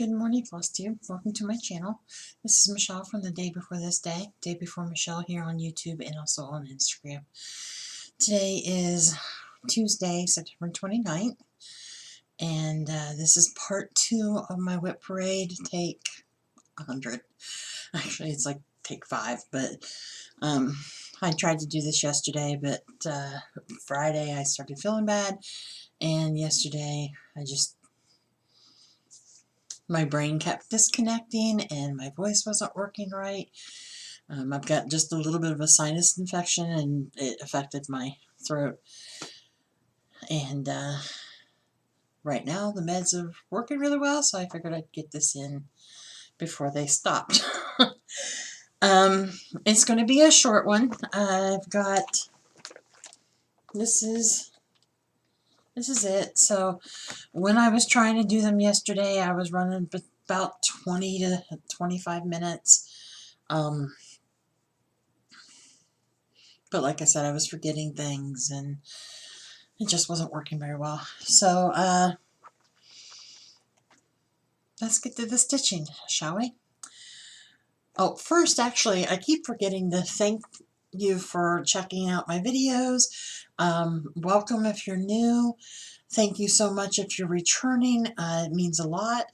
Good morning, Floss Tube. Welcome to my channel. This is Michelle from the Day Before This Day. Day Before Michelle here on YouTube and also on Instagram. Today is Tuesday, September 29th, and this is part 2 of my WIP parade, take 100. Actually, it's like take 5, but I tried to do this yesterday, but Friday I started feeling bad, and yesterday my brain kept disconnecting and my voice wasn't working right. I've got just a little bit of a sinus infection and it affected my throat. And right now the meds are working really well, so I figured I'd get this in before they stopped. It's going to be a short one. I've got, this is it. So when I was trying to do them yesterday, I was running about 20 to 25 minutes. But like I said, I was forgetting things and it just wasn't working very well. So let's get to the stitching, shall we? Oh, first, actually, I keep forgetting to thank you for checking out my videos. Welcome if you're new. Thank you so much if you're returning. It means a lot.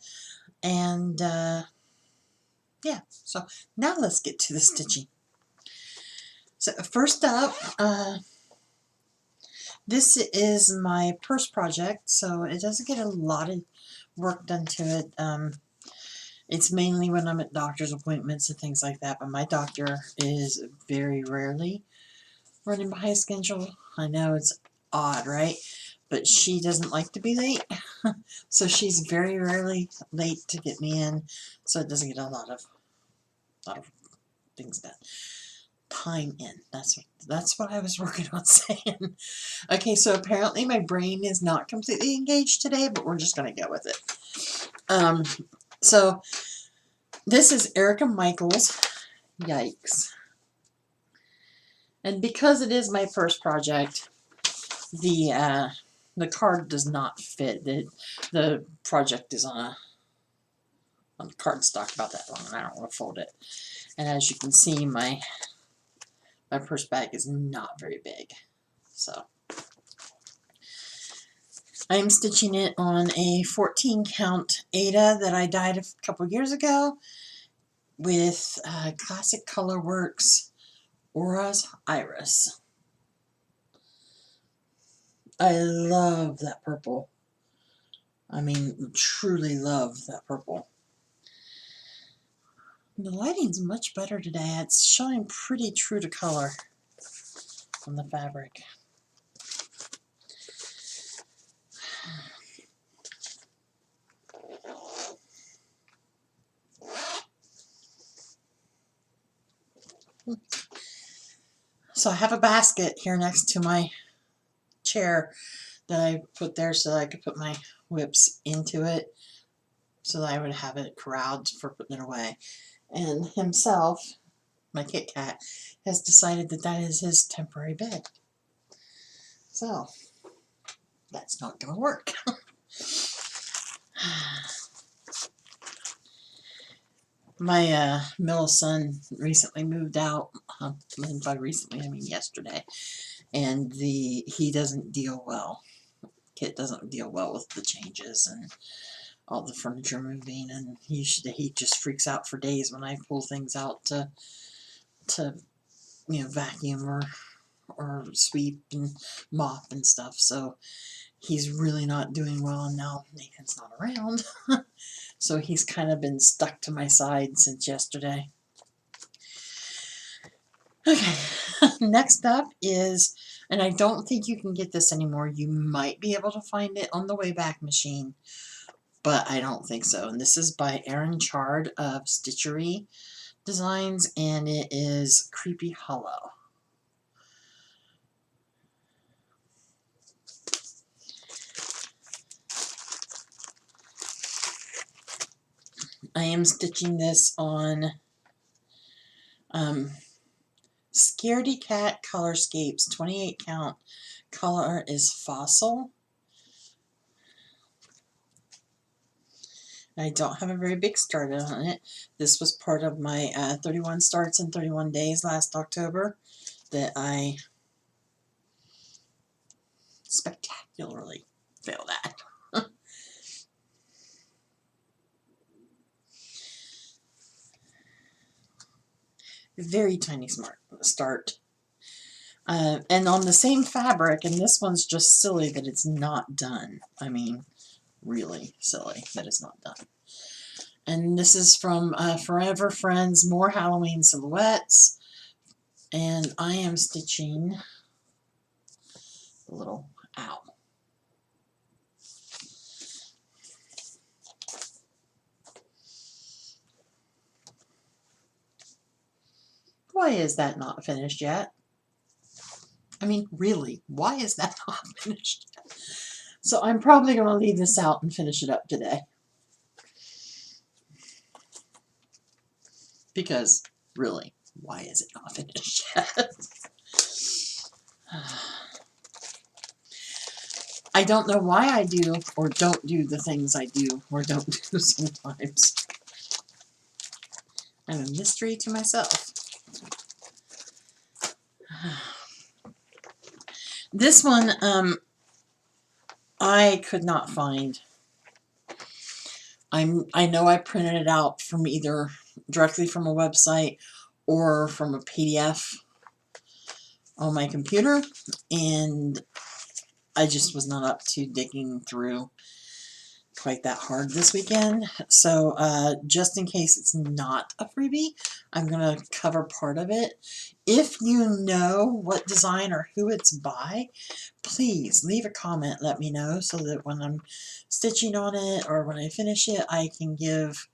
And yeah, so now let's get to the stitching. So first up, this is my purse project, so it doesn't get a lot of work done to it. It's mainly when I'm at doctor's appointments and things like that, but my doctor is very rarely running behind schedule. I know it's odd, right? But she doesn't like to be late, so she's very rarely late to get me in, so it doesn't get a lot of things done. Time in. That's what I was working on saying. Okay, so apparently my brain is not completely engaged today, but we're just going to go with it. So this is Erica Michaels. Yikes. And because it is my first project, the card does not fit. The project is on cardstock about that long, and I don't want to fold it. And as you can see, my purse bag is not very big. So I am stitching it on a 14 count Aida that I dyed a couple years ago with Classic Colorworks Aura's Iris. I love that purple. I mean, truly love that purple. The lighting's much better today. It's showing pretty true to color on the fabric. So I have a basket here next to my chair that I put there so that I could put my WIPs into it, so that I would have it corralled for putting it away. And himself, my Kit Kat, has decided that that is his temporary bed. So that's not going to work. My middle son recently moved out, and by recently I mean yesterday, and he doesn't deal well. Kit doesn't deal well with the changes and all the furniture moving, and he just freaks out for days when I pull things out to vacuum or sweep and mop and stuff. So he's really not doing well, and now Nathan's not around. So he's kind of been stuck to my side since yesterday. Okay, next up is, and I don't think you can get this anymore. You might be able to find it on the Wayback Machine, but I don't think so. And this is by Erin Chard of Stitchery Designs, and it is Creepy Hollow. I am stitching this on Scaredy Cat Colorscapes 28 count. Color is Fossil. I don't have a very big start on it. This was part of my 31 starts in 31 days last October that I spectacularly failed at. Very tiny start. And on the same fabric, and this one's just silly that it's not done. I mean, really silly that it's not done. And this is from Forever Friends, More Halloween Silhouettes. And I am stitching a little owl. Why is that not finished yet? I mean, really, why is that not finished yet? So I'm probably going to leave this out and finish it up today. Because, really, why is it not finished yet? I don't know why I do or don't do the things I do or don't do sometimes. I'm a mystery to myself. This one, I could not find. I know I printed it out from either directly from a website or from a PDF on my computer, and I just was not up to digging through quite that hard this weekend. So just in case it's not a freebie, I'm going to cover part of it. If you know what design or who it's by, please leave a comment, let me know, so that when I'm stitching on it or when I finish it, I can give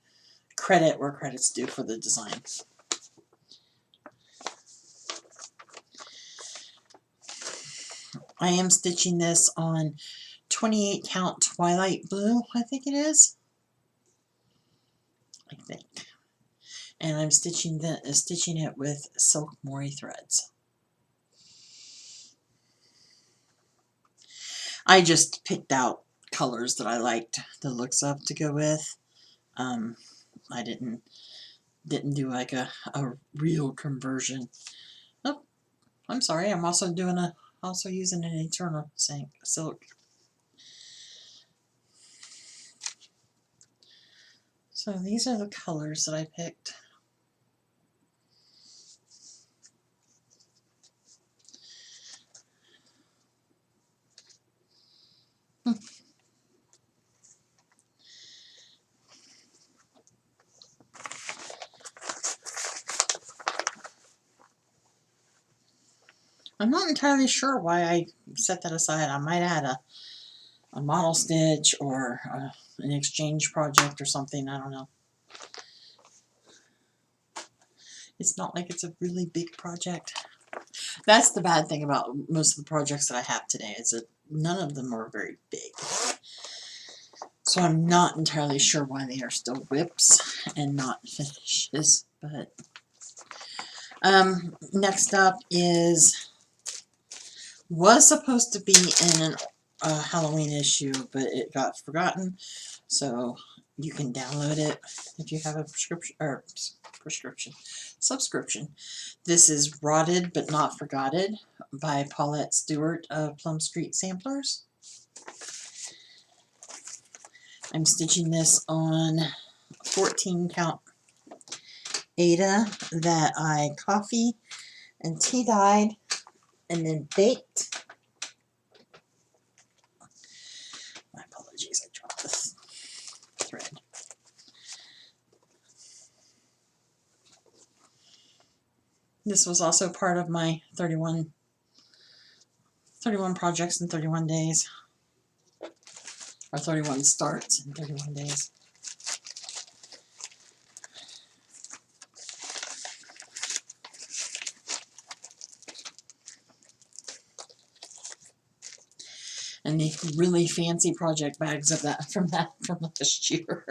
credit where credit's due for the design. I am stitching this on 28 count Twilight Blue, I think it is. I think. And I'm stitching it with Silk Mori threads. I just picked out colors that I liked the looks of to go with. I didn't do like a real conversion. Oh, I'm sorry. I'm also using an Eternal silk. So these are the colors that I picked. I'm not entirely sure why I set that aside. I might add a model stitch or an exchange project or something. I don't know. It's not like it's a really big project. That's the bad thing about most of the projects that I have today, is that none of them are very big. So I'm not entirely sure why they are still WIPs and not finishes. But next up was supposed to be in a Halloween issue, but it got forgotten. So you can download it if you have a subscription. This is Rotted But Not Forgotten by Paulette Stewart of Plum Street Samplers. I'm stitching this on 14 count Ada that I coffee and tea dyed and then baked. My apologies, I dropped this thread. This was also part of my 31 projects in 31 days. Or 31 starts in 31 days. And the really fancy project bags of that from last year.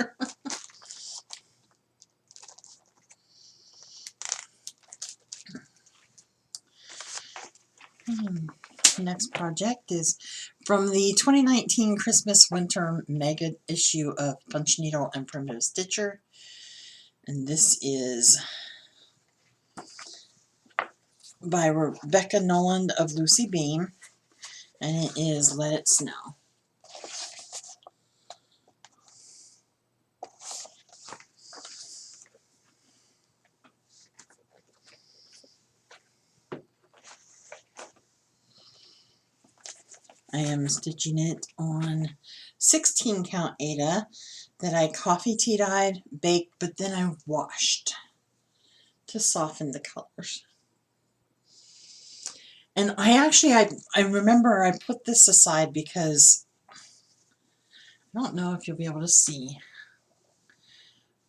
Next project is From the 2019 Christmas Winter Mega issue of Punch Needle and Primitive Stitcher. And this is by Rebecca Noland of Lucy Beam. And it is Let It Snow. I am stitching it on 16 count Aida that I coffee tea dyed, baked, but then I washed to soften the colors. And I remember I put this aside because I don't know if you'll be able to see,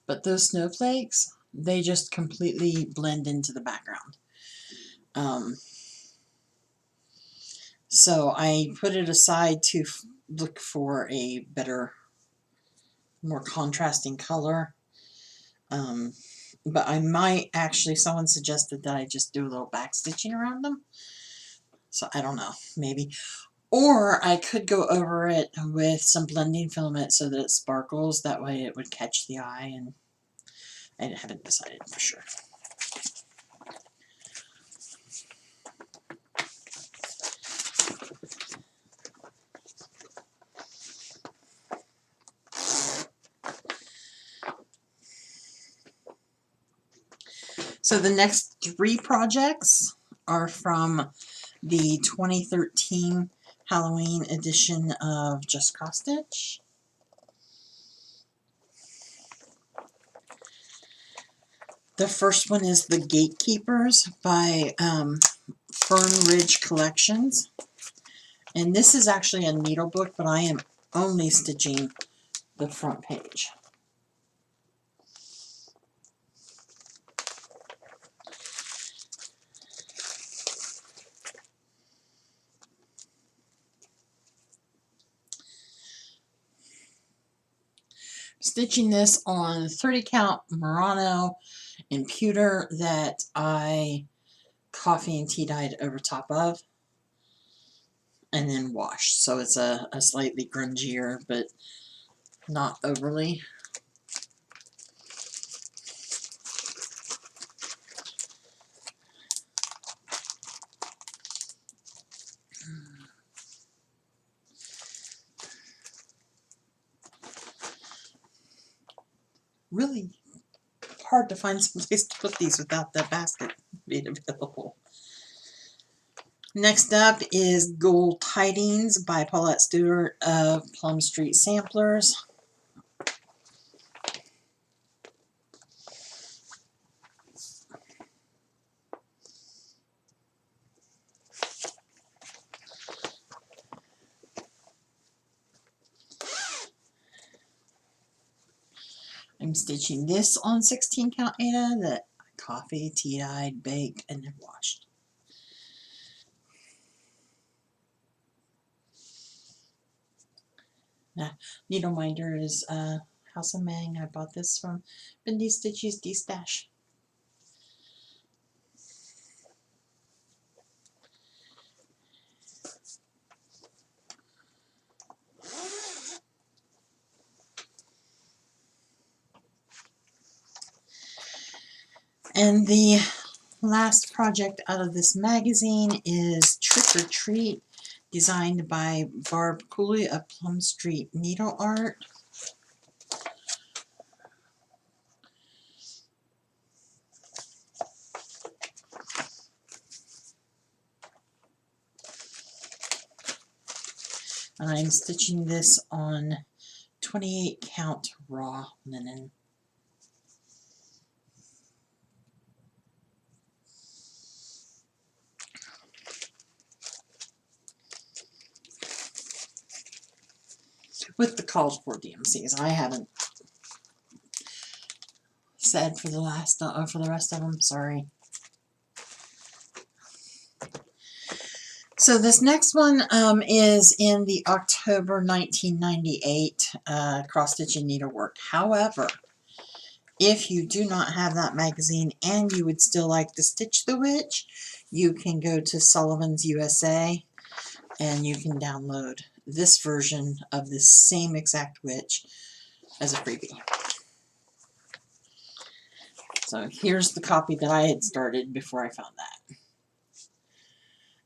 but those snowflakes, they just completely blend into the background. So I put it aside to look for a better, more contrasting color. But I might actually, someone suggested that I just do a little back stitching around them. So I don't know, maybe. Or I could go over it with some blending filament so that it sparkles. That way it would catch the eye, and I haven't decided for sure. So the next 3 projects are from the 2013 Halloween edition of Just Cross Stitch. The first one is The Gatekeepers by Fern Ridge Collections. And this is actually a needle book, but I am only stitching the front page. Stitching this on 30 count Murano and pewter that I coffee and tea dyed over top of and then washed. So it's a slightly grungier, but not overly. Really hard to find some place to put these without the basket being available. Next up is Gold Tidings by Paulette Stewart of Plum Street Samplers. I'm stitching this on 16 count Aida that I coffee, tea dyed, baked, and then washed. Needle Minder is House of Mang. I bought this from Bendy Stitchy's D-Stash. And the last project out of this magazine is Trick or Treat, designed by Barb Cooley of Plum Street Needle Art. And I'm stitching this on 28 count raw linen. With the called for DMCs. I haven't said for the last for the rest of them. Sorry. So this next one is in the October 1998 cross stitching needlework. However, if you do not have that magazine and you would still like to stitch the witch, you can go to Sullivan's USA and you can download this version of the same exact witch as a freebie. So here's the copy that I had started before I found that.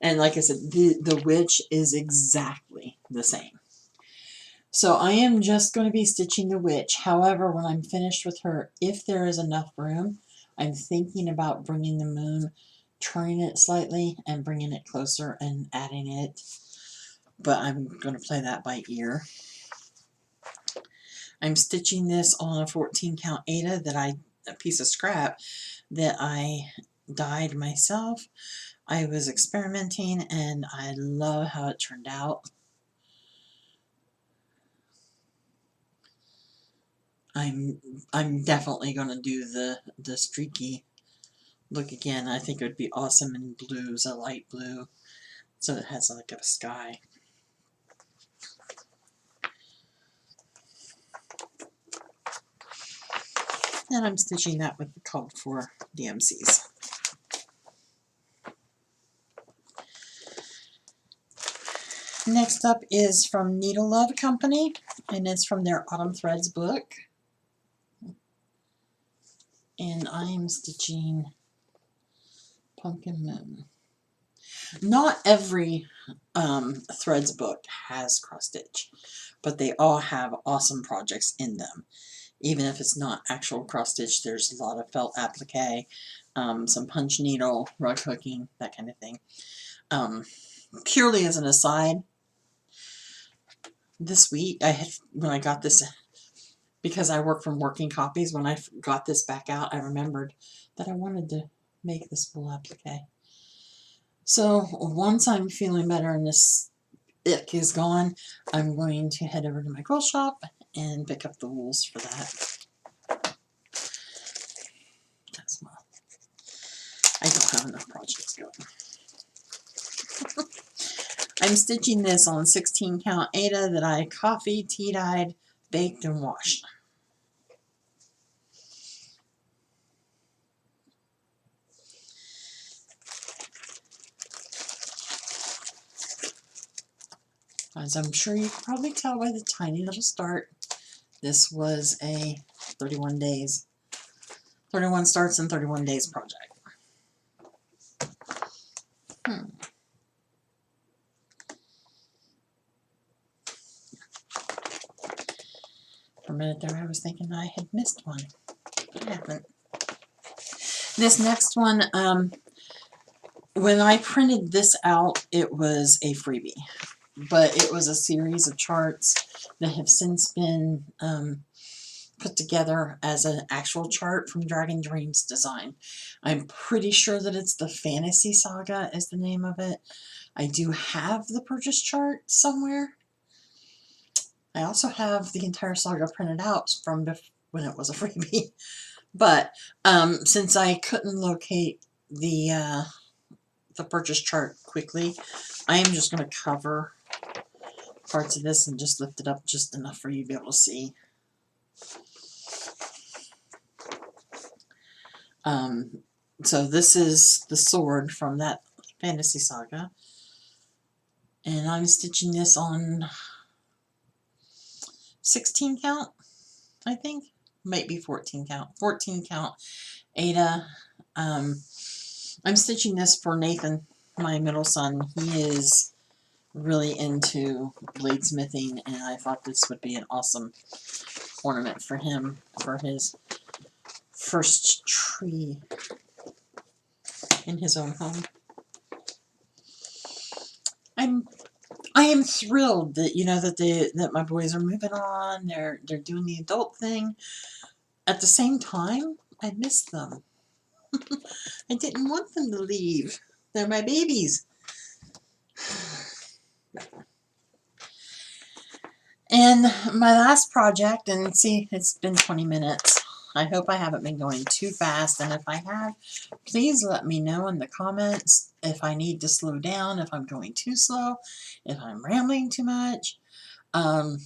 And like I said, the witch is exactly the same. So I am just going to be stitching the witch. However, when I'm finished with her, if there is enough room, I'm thinking about bringing the moon, turning it slightly, and bringing it closer and adding it. But I'm going to play that by ear. I'm stitching this on a 14 count Aida a piece of scrap that I dyed myself. I was experimenting and I love how it turned out. I'm definitely going to do the streaky look again. I think it would be awesome in blues, a light blue, so it has like a sky. And I'm stitching that with the called for DMCs. Next up is from Needle Love Company, and it's from their Autumn Threads book. And I'm stitching Pumpkin Moon. Not every Threads book has cross stitch, but they all have awesome projects in them. Even if it's not actual cross stitch, there's a lot of felt applique, some punch needle, rug hooking, that kind of thing. Purely as an aside, this week when I got this, because I work from working copies, when I got this back out, I remembered that I wanted to make this full applique. So once I'm feeling better and this ick is gone, I'm going to head over to my quilt shop and pick up the wools for that. That's my, I don't have enough projects going. I'm stitching this on 16 count Aida that I coffee, tea dyed, baked, and washed. As I'm sure you can probably tell by the tiny little start, this was a 31 starts in 31 days project. For a minute there I was thinking I had missed one. I haven't. This next one, when I printed this out, it was a freebie. But it was a series of charts that have since been put together as an actual chart from Dragon Dreams Design. I'm pretty sure that it's the Fantasy Saga is the name of it. I do have the purchase chart somewhere. I also have the entire saga printed out from when it was a freebie. But since I couldn't locate the purchase chart quickly, I am just going to cover parts of this and just lift it up just enough for you to be able to see. So this is the sword from that Fantasy Saga. And I'm stitching this on 16 count, I think. Might be 14 count. 14 count Aida. I'm stitching this for Nathan, my middle son. He is really into bladesmithing, and I thought this would be an awesome ornament for him for his first tree in his own home. I am thrilled that that my boys are moving on. They're doing the adult thing. At the same time, I miss them. I didn't want them to leave. They're my babies. And my last project, and see, it's been 20 minutes. I hope I haven't been going too fast, and if I have, please let me know in the comments if I need to slow down, if I'm going too slow, if I'm rambling too much. I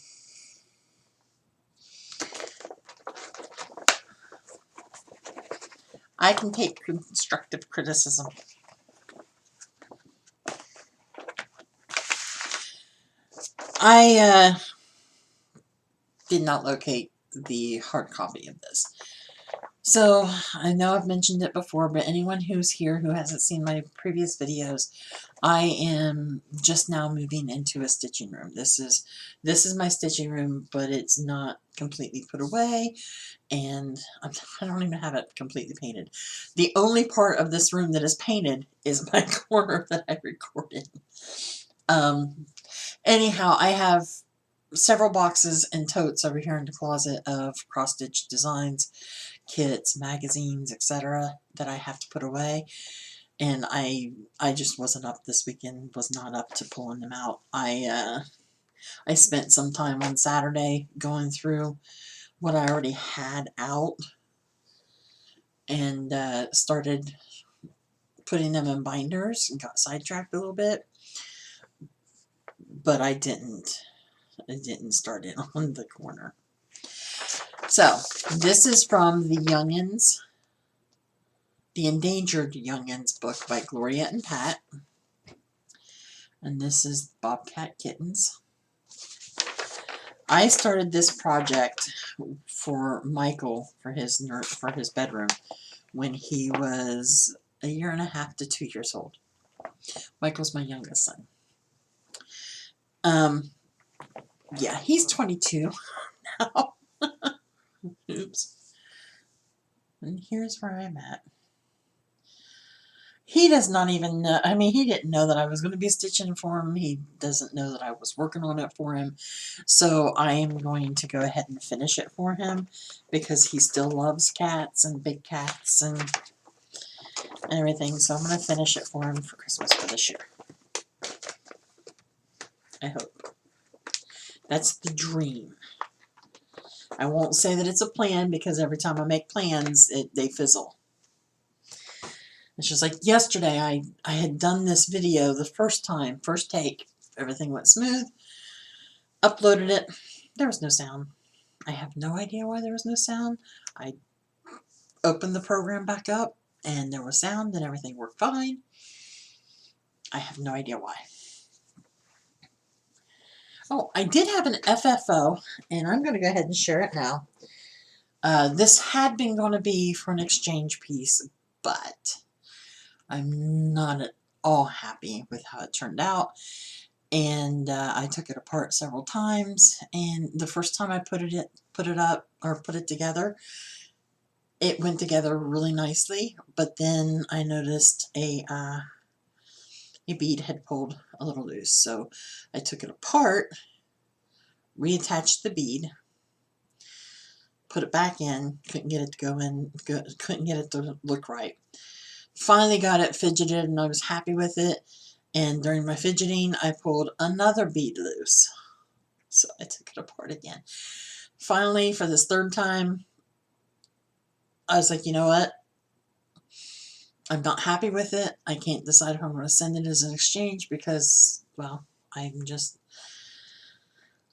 can take constructive criticism. I did not locate the hard copy of this. So, I know I've mentioned it before, but anyone who's here who hasn't seen my previous videos, I am just now moving into a stitching room. This is my stitching room, but it's not completely put away, and I don't even have it completely painted. The only part of this room that is painted is my corner that I recorded. Anyhow, I have several boxes and totes over here in the closet of cross-stitch designs, kits, magazines, etc. that I have to put away, and I just wasn't up this weekend, was not up to pulling them out. I spent some time on Saturday going through what I already had out and started putting them in binders and got sidetracked a little bit, but I didn't start it on the corner. So, this is from the Youngins, the Endangered Youngins book by Gloria and Pat. And this is Bobcat Kittens. I started this project for Michael for his bedroom when he was 1.5 to 2 years old. Michael's my youngest son. Yeah, he's 22 now. Oops. And here's where I'm at. He does not even know, I mean, he didn't know that I was going to be stitching for him. He doesn't know that I was working on it for him. So I am going to go ahead and finish it for him because he still loves cats and big cats and everything. So I'm going to finish it for him for Christmas for this year. I hope. That's the dream. I won't say that it's a plan because every time I make plans, they fizzle. It's just like yesterday, I had done this video the first time, first take. Everything went smooth. Uploaded it. There was no sound. I have no idea why there was no sound. I opened the program back up and there was sound and everything worked fine. I have no idea why. Oh, I did have an FFO, and I'm going to go ahead and share it now. This had been going to be for an exchange piece, but I'm not at all happy with how it turned out. And I took it apart several times, and the first time I put it together, it went together really nicely. But then I noticed a bead had pulled a little loose, so I took it apart, reattached the bead, put it back in, couldn't get it to go in, couldn't get it to look right. Finally got it fidgeted and I was happy with it, and during my fidgeting I pulled another bead loose, so I took it apart again. Finally, for this third time, I was like, you know what, I'm not happy with it. I can't decide if I'm going to send it as an exchange because, well, I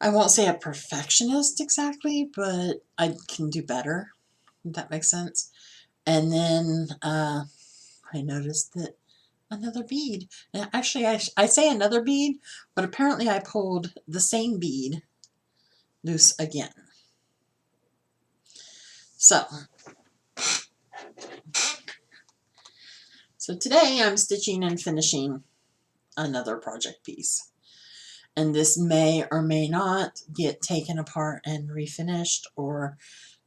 won't say a perfectionist exactly, but I can do better, if that makes sense. And then I noticed that another bead, and actually I say another bead, but apparently I pulled the same bead loose again. So today I'm stitching and finishing another project piece. And this may or may not get taken apart and refinished or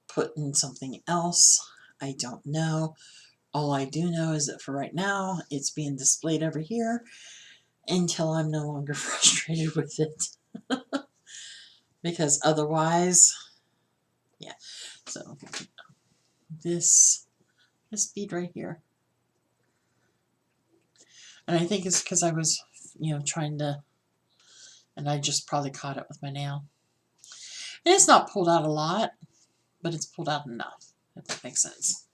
put in something else. I don't know. All I do know is that for right now, it's being displayed over here until I'm no longer frustrated with it. Because otherwise, yeah. So this bead right here. And I think it's because I was, trying to, and I just probably caught it with my nail. And it's not pulled out a lot, but it's pulled out enough, if that makes sense.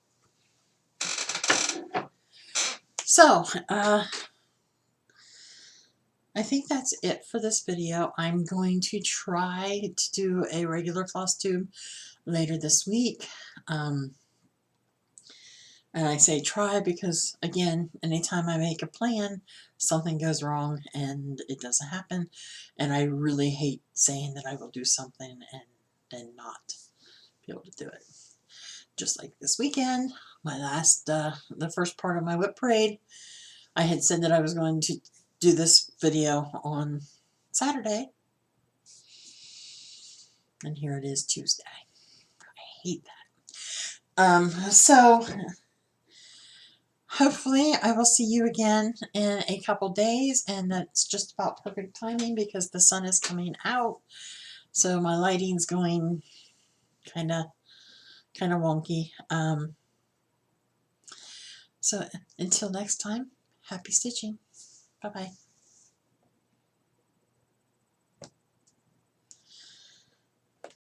So, I think that's it for this video. I'm going to try to do a regular floss tube later this week. I And I say try because, again, anytime I make a plan, something goes wrong and it doesn't happen. And I really hate saying that I will do something and then not be able to do it. Just like this weekend, my last, the first part of my WIP parade, I had said that I was going to do this video on Saturday. And here it is Tuesday. I hate that. So hopefully I will see you again in a couple days, and that's just about perfect timing because the sun is coming out. So my lighting's going kind of wonky. So until next time, happy stitching. Bye-bye.